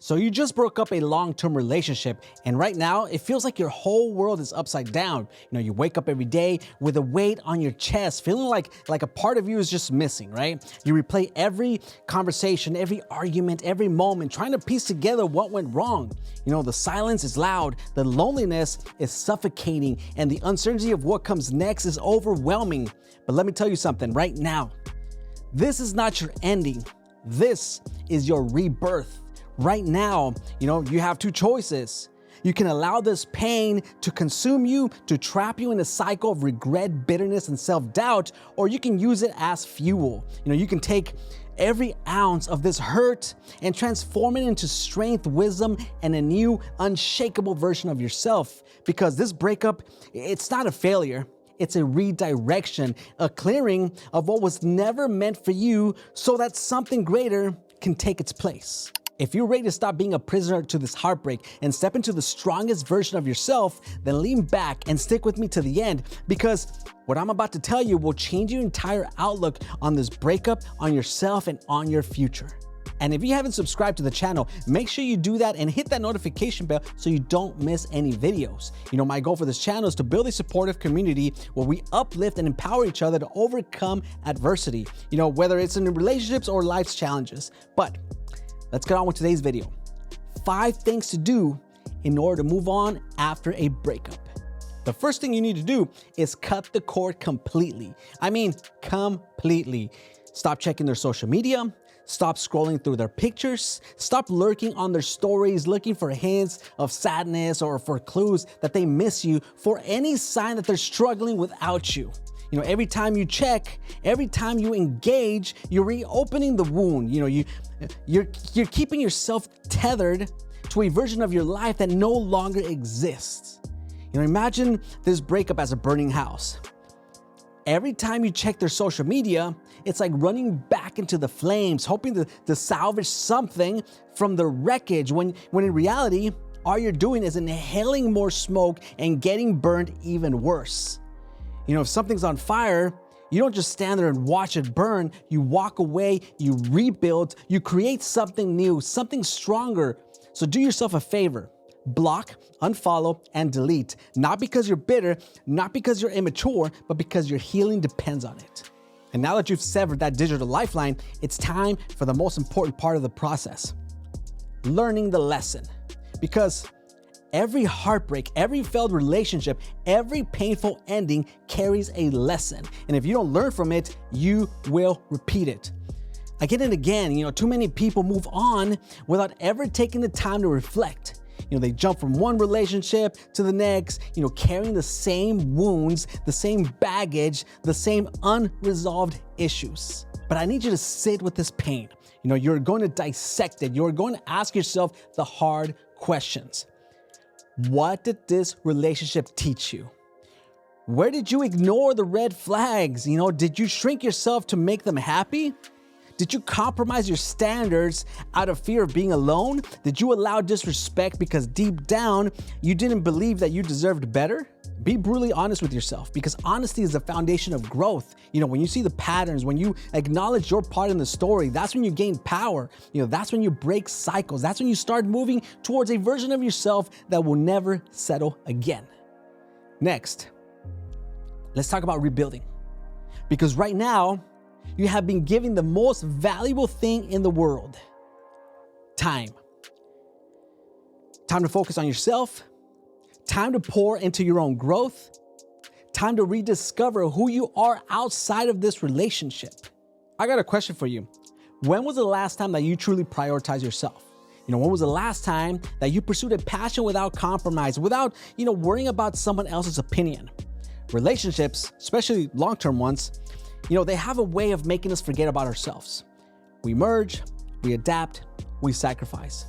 So you just broke up a long-term relationship, and right now it feels like your whole world is upside down. You wake up every day with a weight on your chest, feeling like a part of you is just missing, right? You replay every conversation, every argument, every moment, trying to piece together what went wrong. The silence is loud, the loneliness is suffocating, and the uncertainty of what comes next is overwhelming. But let me tell you something right now. This is not your ending. This is your rebirth. Right now, you have two choices. You can allow this pain to consume you, to trap you in a cycle of regret, bitterness, and self-doubt, or you can use it as fuel. You can take every ounce of this hurt and transform it into strength, wisdom, and a new, unshakable version of yourself. Because this breakup, it's not a failure. It's a redirection, a clearing of what was never meant for you so that something greater can take its place. If you're ready to stop being a prisoner to this heartbreak and step into the strongest version of yourself, then lean back and stick with me to the end, because what I'm about to tell you will change your entire outlook on this breakup, on yourself, and on your future. And if you haven't subscribed to the channel, make sure you do that and hit that notification bell so you don't miss any videos. My goal for this channel is to build a supportive community where we uplift and empower each other to overcome adversity, whether it's in relationships or life's challenges. But let's get on with today's video. 5 things to do in order to move on after a breakup. The first thing you need to do is cut the cord completely. I mean, completely. Stop checking their social media. Stop scrolling through their pictures. Stop lurking on their stories, looking for hints of sadness or for clues that they miss you, for any sign that they're struggling without you. Every time you check, every time you engage, you're reopening the wound. You're keeping yourself tethered to a version of your life that no longer exists. Imagine this breakup as a burning house. Every time you check their social media, it's like running back into the flames, hoping to salvage something from the wreckage, when in reality, all you're doing is inhaling more smoke and getting burned even worse. If something's on fire, you don't just stand there and watch it burn. You walk away, you rebuild, you create something new, something stronger. So do yourself a favor. Block, unfollow, and delete. Not because you're bitter, not because you're immature, but because your healing depends on it. And now that you've severed that digital lifeline, it's time for the most important part of the process. Learning the lesson. Because every heartbreak, every failed relationship, every painful ending carries a lesson. And if you don't learn from it, you will repeat it. Again and again, too many people move on without ever taking the time to reflect. They jump from one relationship to the next, carrying the same wounds, the same baggage, the same unresolved issues. But I need you to sit with this pain. You're going to dissect it. You're going to ask yourself the hard questions. What did this relationship teach you? Where did you ignore the red flags? Did you shrink yourself to make them happy? Did you compromise your standards out of fear of being alone? Did you allow disrespect because deep down you didn't believe that you deserved better? Be brutally honest with yourself, because honesty is the foundation of growth. When you see the patterns, when you acknowledge your part in the story, that's when you gain power. That's when you break cycles. That's when you start moving towards a version of yourself that will never settle again. Next, let's talk about rebuilding. Because right now, you have been given the most valuable thing in the world: time. Time to focus on yourself. Time to pour into your own growth. Time to rediscover who you are outside of this relationship. I got a question for you. When was the last time that you truly prioritized yourself? When was the last time that you pursued a passion without compromise, without, worrying about someone else's opinion? Relationships, especially long-term ones, they have a way of making us forget about ourselves. We merge, we adapt, we sacrifice.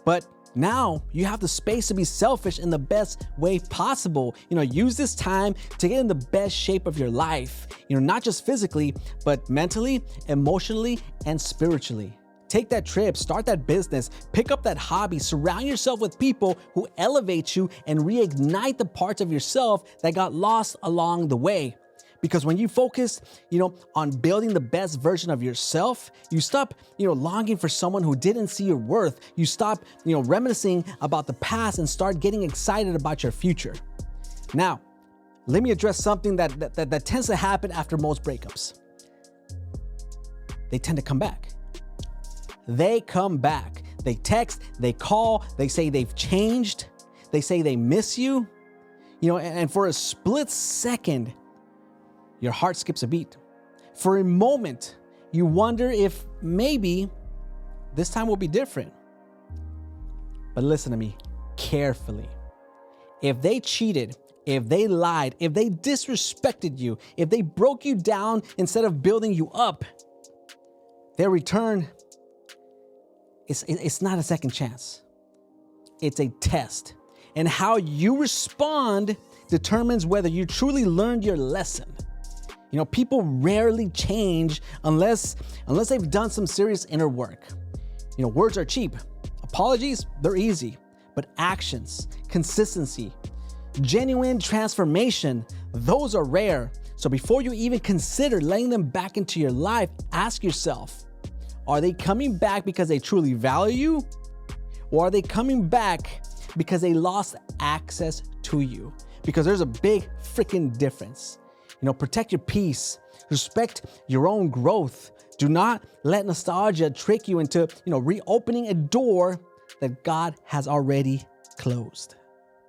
But now you have the space to be selfish in the best way possible. Use this time to get in the best shape of your life. Not just physically, but mentally, emotionally, and spiritually. Take that trip, start that business, pick up that hobby, surround yourself with people who elevate you and reignite the parts of yourself that got lost along the way. Because when you focus, on building the best version of yourself, you stop, longing for someone who didn't see your worth. You stop, reminiscing about the past and start getting excited about your future. Now, let me address something that tends to happen after most breakups. They tend to come back. They come back. They text, they call, they say they've changed. They say they miss you, and for a split second, your heart skips a beat. For a moment, you wonder if maybe this time will be different. But listen to me carefully. If they cheated, if they lied, if they disrespected you, if they broke you down instead of building you up, their return, it's not a second chance. It's a test. And how you respond determines whether you truly learned your lesson. People rarely change unless they've done some serious inner work. Words are cheap. Apologies, they're easy. But actions, consistency, genuine transformation, those are rare. So before you even consider letting them back into your life, ask yourself, are they coming back because they truly value you? Or are they coming back because they lost access to you? Because there's a big freaking difference. Protect your peace, respect your own growth. Do not let nostalgia trick you into, reopening a door that God has already closed.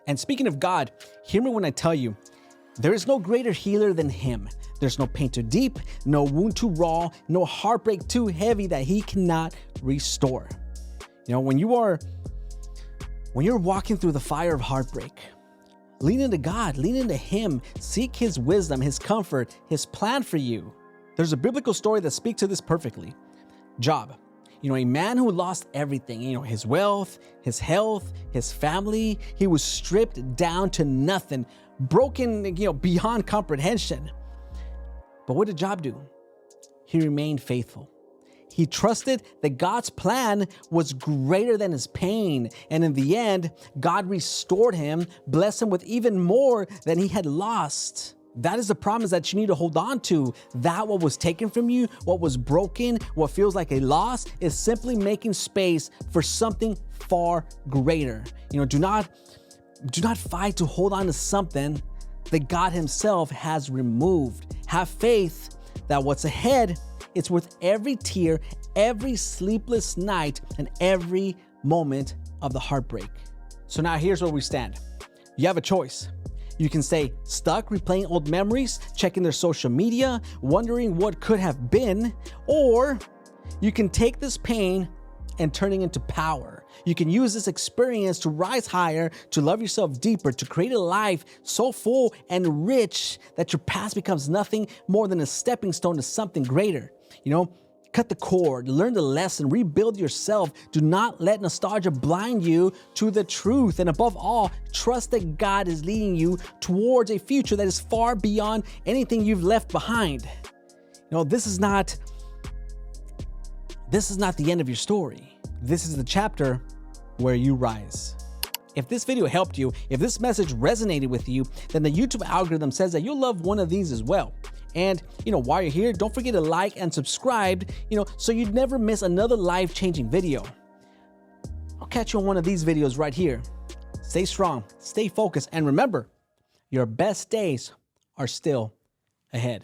And speaking of God, hear me when I tell you, there is no greater healer than Him. There's no pain too deep, no wound too raw, no heartbreak too heavy that He cannot restore. When you're walking through the fire of heartbreak, lean into God, lean into Him, seek His wisdom, His comfort, His plan for you. There's a biblical story that speaks to this perfectly. Job, a man who lost everything, his wealth, his health, his family. He was stripped down to nothing, broken, beyond comprehension. But what did Job do? He remained faithful. He trusted that God's plan was greater than his pain. And in the end, God restored him, blessed him with even more than he had lost. That is the promise that you need to hold on to. That what was taken from you, what was broken, what feels like a loss, is simply making space for something far greater. Do not fight to hold on to something that God Himself has removed. Have faith that what's ahead, it's worth every tear, every sleepless night, and every moment of the heartbreak. So now here's where we stand. You have a choice. You can stay stuck replaying old memories, checking their social media, wondering what could have been, or you can take this pain and turning into power. You can use this experience to rise higher, to love yourself deeper, to create a life so full and rich that your past becomes nothing more than a stepping stone to something greater. Cut the cord, learn the lesson, rebuild yourself. Do not let nostalgia blind you to the truth. And above all, trust that God is leading you towards a future that is far beyond anything you've left behind. This is not the end of your story. This is the chapter where you rise. If this video helped you, if this message resonated with you, then the YouTube algorithm says that you'll love one of these as well. And, while you're here, don't forget to like and subscribe, so you'd never miss another life-changing video. I'll catch you on one of these videos right here. Stay strong, stay focused, and remember, your best days are still ahead.